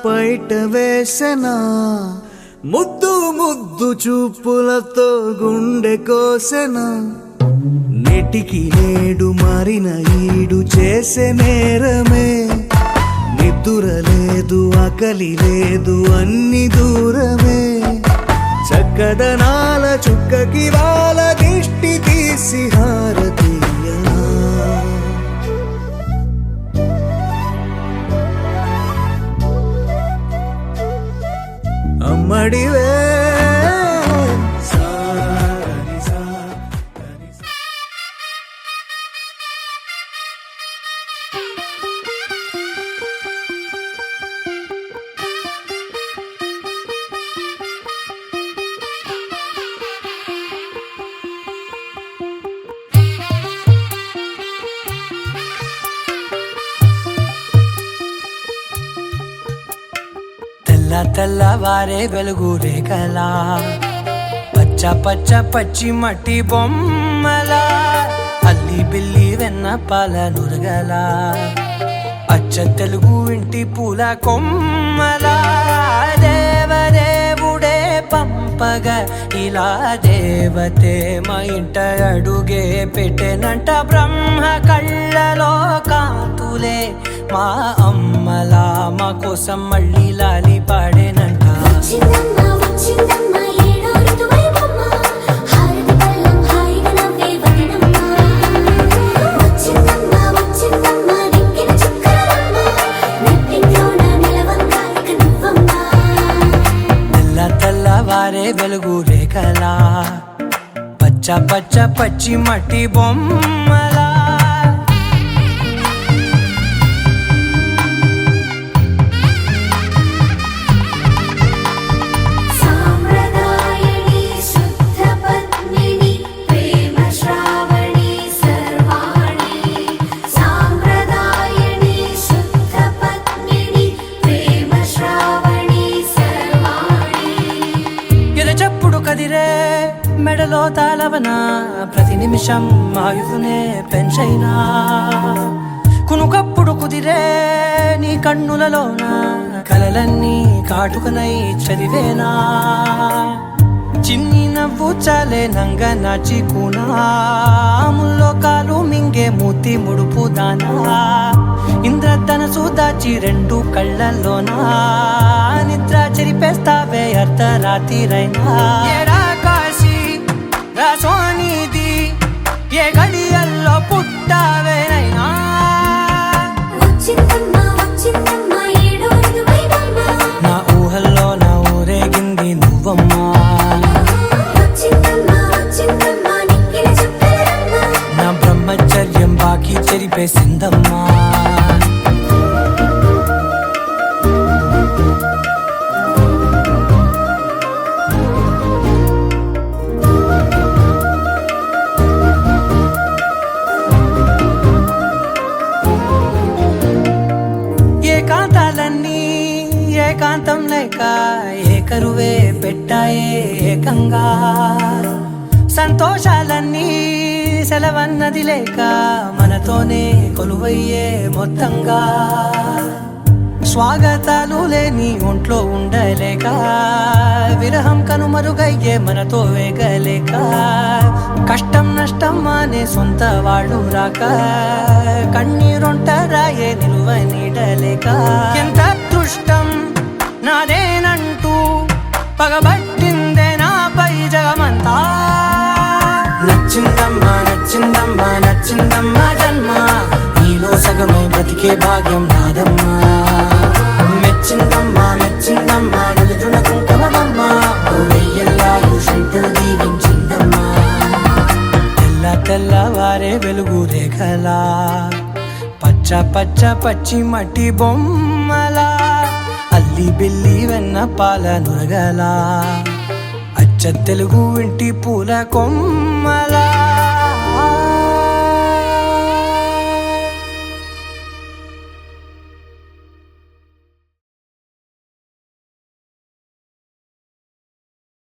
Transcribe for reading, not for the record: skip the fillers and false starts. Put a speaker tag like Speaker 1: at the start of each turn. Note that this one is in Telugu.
Speaker 1: పైట వేసెనా ముద్దు ముద్దు చూపులతో గుండె కోసెనా నెటికి నేడు మారిన ఈడు చేసే నేరమే నిద్దుర లేదు ఆకలి లేదు అన్ని దూరమే చక్కదనాల చుక్కకి వాళ్ళ దిష్టి తీసి హారతీయనా అమ్మడివే
Speaker 2: తెల్లవారే వెలుగు రేఖలా పచ్చ పచ్చ పచ్చి మట్టి బొమ్మలా అల్లి బిల్లి వెన్న పాల నురగలా అచ్చ తెలుగు ఇంటి పూల కొమ్మలా దేవదేవుడే పంపగా ఇలా దేవతే మా ఇంట అడుగే పెట్టెనంట బ్రహ్మ కళ్ళలో కాంతులే మా అమ్మలా మా కోసం మళ్ళీ లాలి పాడేనంట తెల్లవారే వెలుగు రేఖలా పచ్చ పచ్చ పచ్చి మట్టి బొమ్మలా కదిరే మెడలో తాళవన ప్రతి నిమిషం ఆయువునే పెంచైనా కునుకప్పుడు కుదిరే నీ కన్నులలోన కలలన్నీ కాటుకనై చదివేనా చిన్ని నవ్వు చాలే నంగ నాచి కూనాముల్లో కాలు మింగే మూతి ముడుపు దానా ఇంద్రధనసు దాచి రెండు కళ్ళల్లోనా నిద్ర చెరిపేస్తావే అర్ధరాత్రిరైనా ఏడా కాశీ రాసోనిది ఏ గడియల్లో పుట్టావేనైనా నా ఊహల్లో నా ఊరేగింది నువ్వమ్మా నా బ్రహ్మచర్యం బాకీ చెరిపేసిందమ్మా ఏకాంతాలన్నీ ఏకాంతం లేక ఏకరువే పెట్టాయే ఏకంగా సంతోషాలన్నీ సెలవన్నది లేక మనతోనే కొలువయ్యే మొత్తంగా స్వాగతాలు లేని ఒంట్లో ఉండలేక విరహం కనుమరుగయ్యే మనతో వేగలేక కష్టం నష్టం అనే సొంత వాళ్ళు రాక కన్నీరొంటరాయే నిలువ నీడలేక ఎంత అదృష్టం నాదేనంటూ పగబట్టిందే నాపై జగమంతా నచ్చిందమ్మా నచ్చిందమ్మా నచ్చిందమ్మా జన్మ నీలో సగమే బ్రతికే భాగ్యం నాదమ్మా మెచ్చిందమ్మా మెచ్చిందమ్మా నిలుచున్న కుంకుమమ్మా వెయ్యల్లాలు శంకరు దీవించిందమ్మా తెల్లవారే వెలుగు రేఖలా పచ్చ పచ్చ పచ్చి మట్టి బొమ్మలా అల్లి బిల్లి వెన్న పాల నురగలా అచ్చ తెలుగు ఇంటి పూల కొమ్మలా